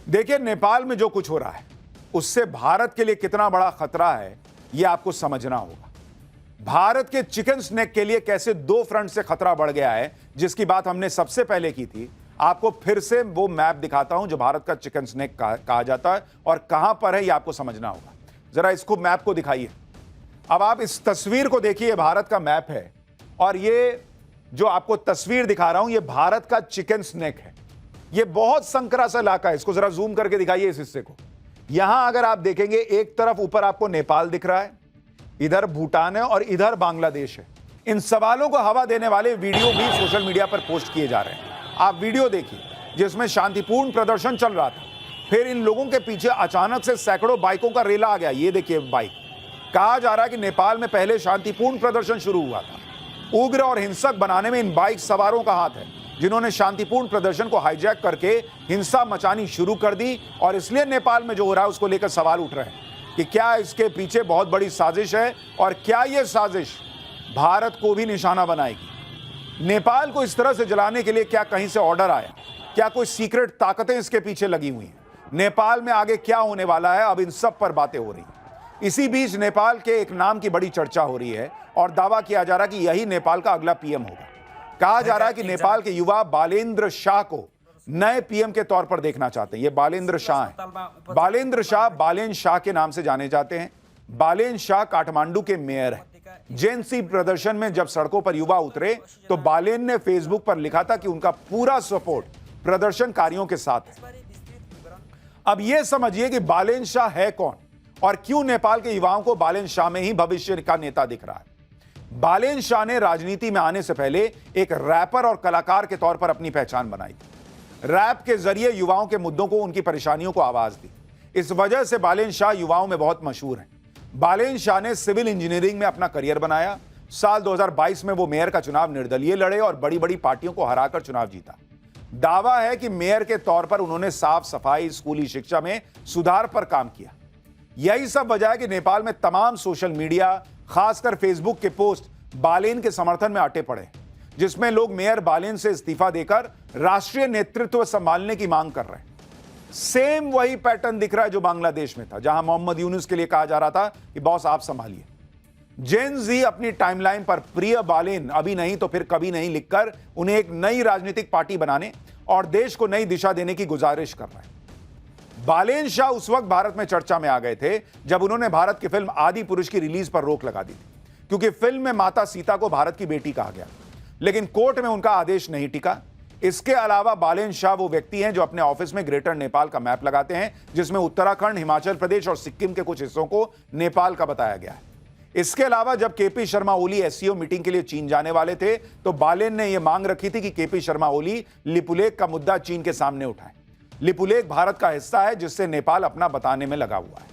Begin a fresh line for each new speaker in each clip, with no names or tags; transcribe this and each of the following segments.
देखिए, नेपाल में जो कुछ हो रहा है उससे भारत के लिए कितना बड़ा खतरा है यह आपको समझना होगा। भारत के चिकन स्नेक के लिए कैसे दो फ्रंट से खतरा बढ़ गया है, जिसकी बात हमने सबसे पहले की थी। आपको फिर से वो मैप दिखाता हूं जो भारत का चिकन स्नेक कहा जाता है और कहां पर है यह आपको समझना होगा। जरा इसको मैप को दिखाइए। अब आप इस तस्वीर को देखिए, भारत का मैप है और ये जो आपको तस्वीर दिखा रहा हूं यह भारत का चिकन स्नेक है। यह बहुत संकरा सा इलाका है। इसको जरा जूम करके दिखाइए इस हिस्से को। यहां अगर आप देखेंगे, एक तरफ ऊपर आपको नेपाल दिख रहा है, इधर भूटान है और इधर बांग्लादेश है। इन सवालों को हवा देने वाले वीडियो भी सोशल मीडिया पर पोस्ट किए जा रहे हैं। आप वीडियो देखिए जिसमें शांतिपूर्ण प्रदर्शन चल रहा था, फिर इन लोगों के पीछे अचानक से सैकड़ों बाइकों का रेला आ गया। ये देखिए बाइक। कहा जा रहा है कि नेपाल में पहले शांतिपूर्ण प्रदर्शन शुरू हुआ था। उग्र और हिंसक बनाने में इन बाइक सवारों का हाथ है, जिन्होंने शांतिपूर्ण प्रदर्शन को हाईजैक करके हिंसा मचानी शुरू कर दी। और इसलिए नेपाल में जो हो रहा है उसको लेकर सवाल उठ रहे हैं कि क्या इसके पीछे बहुत बड़ी साजिश है और क्या यह साजिश भारत को भी निशाना बनाएगी। नेपाल को इस तरह से जलाने के लिए क्या कहीं से ऑर्डर आया? क्या कोई सीक्रेट ताकतें इसके पीछे लगी हुई हैं? नेपाल में आगे क्या होने वाला है? अब इन सब पर बातें हो रही हैं। इसी बीच नेपाल के एक नाम की बड़ी चर्चा हो रही है और दावा किया जा रहा है कि यही नेपाल का अगला पीएम होगा। कहा जा रहा है कि नेपाल के युवा बालेन्द्र शाह को नए पीएम के तौर पर देखना चाहते हैं। ये बालेन्द्र शाह हैं। बालेन्द्र शाह बालेन शाह के नाम से जाने जाते हैं। बालेन शाह काठमांडू के मेयर हैं। जेएनसी प्रदर्शन में जब सड़कों पर युवा उतरे तो बालेन ने फेसबुक पर लिखा था कि उनका पूरा सपोर्ट प्रदर्शनकारियों के साथ है। अब यह समझिए कि बालेन शाह है कौन और क्यों नेपाल के युवाओं को बालेन शाह में ही भविष्य का नेता दिख रहा है। बालेन शाह ने राजनीति में आने से पहले एक रैपर और कलाकार के तौर पर अपनी पहचान बनाई थी। रैप के जरिए युवाओं के मुद्दों को, उनकी परेशानियों को आवाज दी। इस वजह से बालेन शाह युवाओं में बहुत मशहूर हैं। बालेन शाह ने सिविल इंजीनियरिंग में अपना करियर बनाया। साल 2022 में वो मेयर का चुनाव निर्दलीय लड़े और बड़ी बड़ी पार्टियों को हराकर चुनाव जीता। दावा है कि मेयर के तौर पर उन्होंने साफ सफाई, स्कूली शिक्षा में सुधार पर काम किया। यही सब वजह है कि नेपाल में तमाम सोशल मीडिया, खासकर फेसबुक के पोस्ट बालेन के समर्थन में अटे पड़े, जिसमें लोग मेयर बालेन से इस्तीफा देकर राष्ट्रीय नेतृत्व संभालने की मांग कर रहे हैं। सेम वही पैटर्न दिख रहा है जो बांग्लादेश में था, जहां मोहम्मद यूनुस के लिए कहा जा रहा था कि बॉस आप संभालिए। जेन जी अपनी टाइमलाइन पर प्रिय बालेन अभी नहीं तो फिर कभी नहीं लिखकर उन्हें एक नई राजनीतिक पार्टी बनाने और देश को नई दिशा देने की गुजारिश कर रहे हैं। बालेन शाह उस वक्त भारत में चर्चा में आ गए थे जब उन्होंने भारत की फिल्म आदि पुरुष की रिलीज पर रोक लगा दी थी, क्योंकि फिल्म में माता सीता को भारत की बेटी कहा गया, लेकिन कोर्ट में उनका आदेश नहीं टिका। इसके अलावा बालेन शाह वो व्यक्ति हैं जो अपने ऑफिस में ग्रेटर नेपाल का मैप लगाते हैं, जिसमें उत्तराखंड, हिमाचल प्रदेश और सिक्किम के कुछ हिस्सों को नेपाल का बताया गया है। इसके अलावा जब KP Sharma Oli SCO meeting के लिए चीन जाने वाले थे तो बालेन ने यह मांग रखी थी कि केपी शर्मा ओली लिपुलेख का मुद्दा चीन के सामने उठाए। लिपुलेख भारत का हिस्सा है जिससे नेपाल अपना बताने में लगा हुआ है।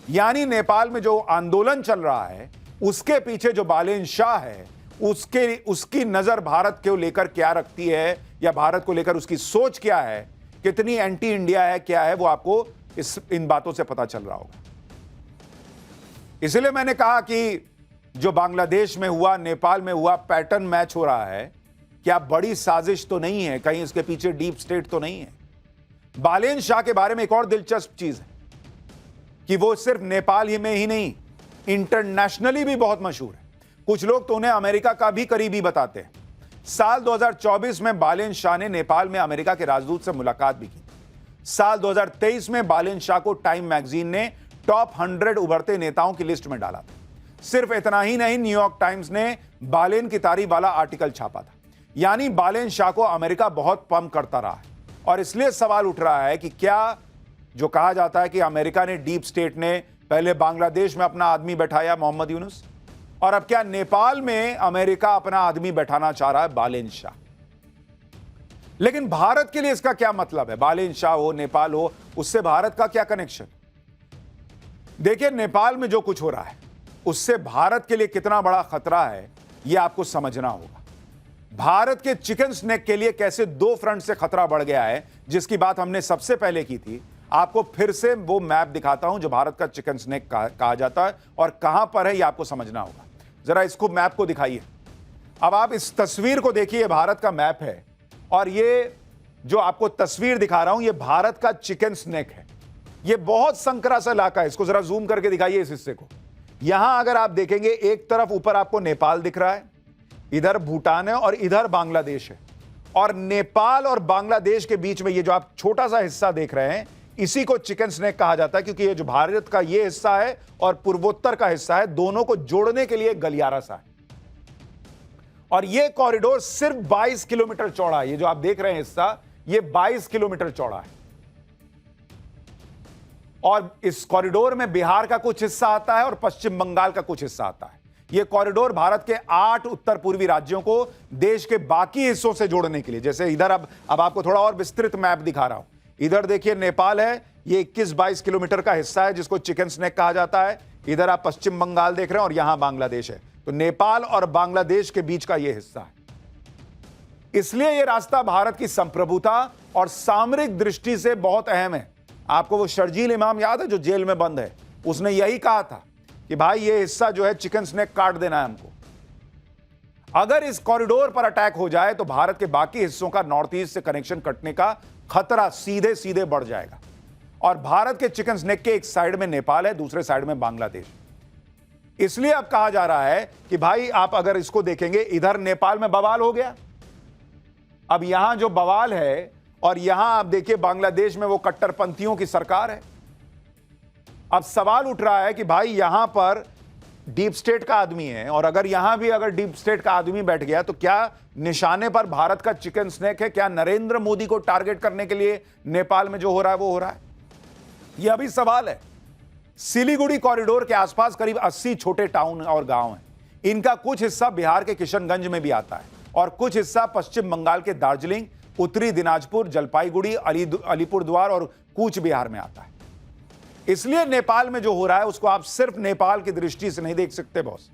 यानी नेपाल में जो आंदोलन चल रहा है उसके पीछे जो बालेन शाह है उसकी नजर भारत को लेकर क्या रखती है, या भारत को लेकर उसकी सोच क्या है, कितनी एंटी इंडिया है, क्या है, वो आपको इन बातों से पता चल रहा होगा। इसलिए मैंने कहा कि जो बांग्लादेश में हुआ, नेपाल में हुआ, पैटर्न मैच हो रहा है। क्या बड़ी साजिश तो नहीं है? कहीं इसके पीछे डीप स्टेट तो नहीं है? बालेन शाह के बारे में एक और दिलचस्प चीज है कि वो सिर्फ नेपाल ही में ही नहीं, इंटरनेशनली भी बहुत मशहूर है। कुछ लोग तो उन्हें अमेरिका का भी करीबी बताते हैं। साल 2024 में बालेन शाह ने नेपाल में अमेरिका के राजदूत से मुलाकात भी की। साल 2023 में बालेन शाह को टाइम मैगजीन ने टॉप 100 उभरते नेताओं की लिस्ट में डाला था। सिर्फ इतना ही नहीं, न्यूयॉर्क टाइम्स ने बालेन की तारीफ वाला आर्टिकल छापा था। यानी बालेन शाह को अमेरिका बहुत पंप करता रहा है और इसलिए सवाल उठ रहा है कि क्या जो कहा जाता है कि अमेरिका ने, डीप स्टेट ने पहले बांग्लादेश में अपना आदमी बैठाया मोहम्मद यूनुस, और अब क्या नेपाल में अमेरिका अपना आदमी बैठाना चाह रहा है बालेन शाह। लेकिन भारत के लिए इसका क्या मतलब है? बालेन शाह हो, नेपाल हो, उससे भारत का क्या कनेक्शन? देखिए, नेपाल में जो कुछ हो रहा है उससे भारत के लिए कितना बड़ा खतरा है यह आपको समझना होगा। भारत के चिकन स्नेक के लिए कैसे दो फ्रंट से खतरा बढ़ गया है, जिसकी बात हमने सबसे पहले की थी। आपको फिर से वो मैप दिखाता हूं जो भारत का चिकन स्नेक कहा जाता है और कहां पर है यह आपको समझना होगा। जरा इसको मैप को दिखाइए। अब आप इस तस्वीर को देखिए, भारत का मैप है और ये जो आपको तस्वीर दिखा रहा हूं, यह भारत का चिकन स्नेक है। यह बहुत संकरा सा इलाका है। इसको जरा जूम करके दिखाइए इस हिस्से को। यहां अगर आप देखेंगे, एक तरफ ऊपर आपको नेपाल दिख रहा है, इधर भूटान है और इधर बांग्लादेश है। और नेपाल और बांग्लादेश के बीच में ये जो आप छोटा सा हिस्सा देख रहे हैं, इसी को चिकन स्नेक कहा जाता है, क्योंकि ये जो भारत का ये हिस्सा है और पूर्वोत्तर का हिस्सा है, दोनों को जोड़ने के लिए गलियारा सा है। और ये कॉरिडोर सिर्फ 22 किलोमीटर चौड़ा है। ये जो आप देख रहे हैं हिस्सा, ये 22 किलोमीटर चौड़ा है। और इस कॉरिडोर में बिहार का कुछ हिस्सा आता है और पश्चिम बंगाल का कुछ हिस्सा आता है। यह कॉरिडोर भारत के 8 उत्तर पूर्वी राज्यों को देश के बाकी हिस्सों से जोड़ने के लिए, जैसे इधर अब आपको थोड़ा और विस्तृत मैप दिखा रहा हूं। इधर देखिए नेपाल है, ये 21-22 किलोमीटर का हिस्सा है जिसको चिकन स्नेक कहा जाता है। इधर आप पश्चिम बंगाल देख रहे हैं और यहां बांग्लादेश है। तो नेपाल और बांग्लादेश के बीच का यह हिस्सा है। इसलिए यह रास्ता भारत की संप्रभुता और सामरिक दृष्टि से बहुत अहम है। आपको वो शर्जील इमाम याद है जो जेल में बंद है? उसने यही कहा था कि भाई ये हिस्सा जो है चिकन स्नेक काट देना है हमको। अगर इस कॉरिडोर पर अटैक हो जाए तो भारत के बाकी हिस्सों का नॉर्थ ईस्ट से कनेक्शन कटने का खतरा सीधे सीधे बढ़ जाएगा। और भारत के चिकन स्नेक के एक साइड में नेपाल है, दूसरे साइड में बांग्लादेश। इसलिए अब कहा जा रहा है कि भाई आप अगर इसको देखेंगे, इधर नेपाल में बवाल हो गया, अब यहां जो बवाल है, और यहां आप देखिए बांग्लादेश में वो कट्टरपंथियों की सरकार है। अब सवाल उठ रहा है कि भाई यहां पर डीप स्टेट का आदमी है, और अगर यहां भी अगर डीप स्टेट का आदमी बैठ गया तो क्या निशाने पर भारत का चिकन स्नेक है? क्या नरेंद्र मोदी को टारगेट करने के लिए नेपाल में जो हो रहा है वो हो रहा है? यह अभी सवाल है। सिलीगुड़ी कॉरिडोर के आसपास करीब 80 छोटे टाउन और गांव हैं। इनका कुछ हिस्सा बिहार के किशनगंज में भी आता है और कुछ हिस्सा पश्चिम बंगाल के दार्जिलिंग, उत्तरी दिनाजपुर, जलपाईगुड़ी, अलीपुरद्वार और कूच बिहार में आता है। इसलिए नेपाल में जो हो रहा है उसको आप सिर्फ नेपाल की दृष्टि से नहीं देख सकते बॉस,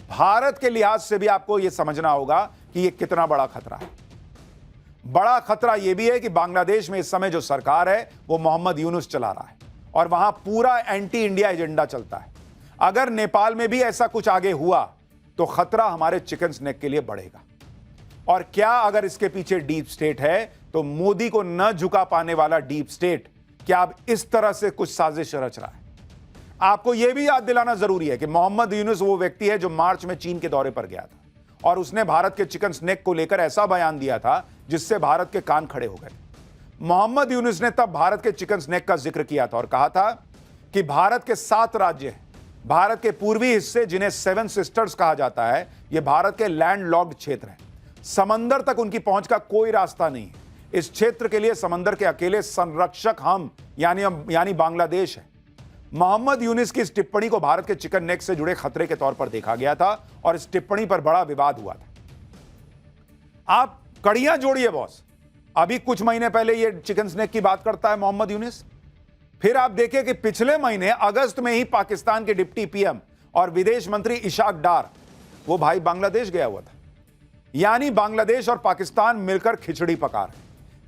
भारत के लिहाज से भी आपको यह समझना होगा कि यह कितना बड़ा खतरा है। बड़ा खतरा यह भी है कि बांग्लादेश में इस समय जो सरकार है वो मोहम्मद यूनुस चला रहा है और वहां पूरा एंटी इंडिया एजेंडा चलता है। अगर नेपाल में भी ऐसा कुछ आगे हुआ तो खतरा हमारे चिकन स्नेक के लिए बढ़ेगा। और क्या अगर इसके पीछे डीप स्टेट है तो मोदी को न झुका पाने वाला डीप स्टेट क्या अब इस तरह से कुछ साजिश रच रहा है? आपको यह भी याद दिलाना जरूरी है कि मोहम्मद यूनुस वो व्यक्ति है जो मार्च में चीन के दौरे पर गया था और उसने भारत के चिकन स्नेक को लेकर ऐसा बयान दिया था जिससे भारत के कान खड़े हो गए। मोहम्मद यूनुस ने तब भारत के चिकन स्नेक का जिक्र किया था और कहा था कि भारत के 7 राज्य हैं, भारत के पूर्वी हिस्से जिन्हें 7 सिस्टर्स कहा जाता है, यह भारत के लैंडलॉक्ड क्षेत्र हैं। समंदर तक उनकी पहुंच का कोई रास्ता नहीं है। इस क्षेत्र के लिए समंदर के अकेले संरक्षक हम यानी बांग्लादेश है। मोहम्मद यूनुस की इस टिप्पणी को भारत के चिकन नेक से जुड़े खतरे के तौर पर देखा गया था और इस टिप्पणी पर बड़ा विवाद हुआ था। आप कड़ियां जोड़िए बॉस, अभी कुछ महीने पहले ये चिकन स्नेक की बात करता है मोहम्मद यूनुस, फिर आप देखिए कि पिछले महीने अगस्त में ही पाकिस्तान के डिप्टी पीएम और विदेश मंत्री इशाक डार, वो भाई बांग्लादेश गया हुआ था। यानी बांग्लादेश और पाकिस्तान मिलकर खिचड़ी पका रहे।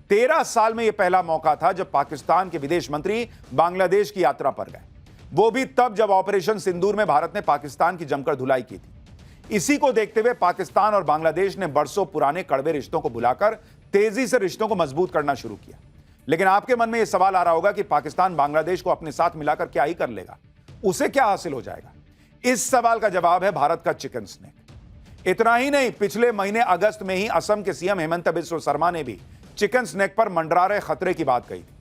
13 साल में यह पहला मौका था जब पाकिस्तान के विदेश मंत्री बांग्लादेश की यात्रा पर गए, वो भी तब जब ऑपरेशन सिंदूर में भारत ने पाकिस्तान की जमकर धुलाई की थी। इसी को देखते हुए पाकिस्तान और बांग्लादेश ने बरसों पुराने कड़वे रिश्तों को भुलाकर तेजी से रिश्तों को मजबूत करना शुरू किया। लेकिन आपके मन में यह सवाल आ रहा होगा कि पाकिस्तान बांग्लादेश को अपने साथ मिलाकर क्या ही कर लेगा, उसे क्या हासिल हो जाएगा? इस सवाल का जवाब है भारत का चिकन स्नेक। इतना ही नहीं, पिछले महीने अगस्त में ही असम के सीएम हेमंत बिस्वा शर्मा ने भी चिकन स्नेक पर मंडरा रहे खतरे की बात कही थी।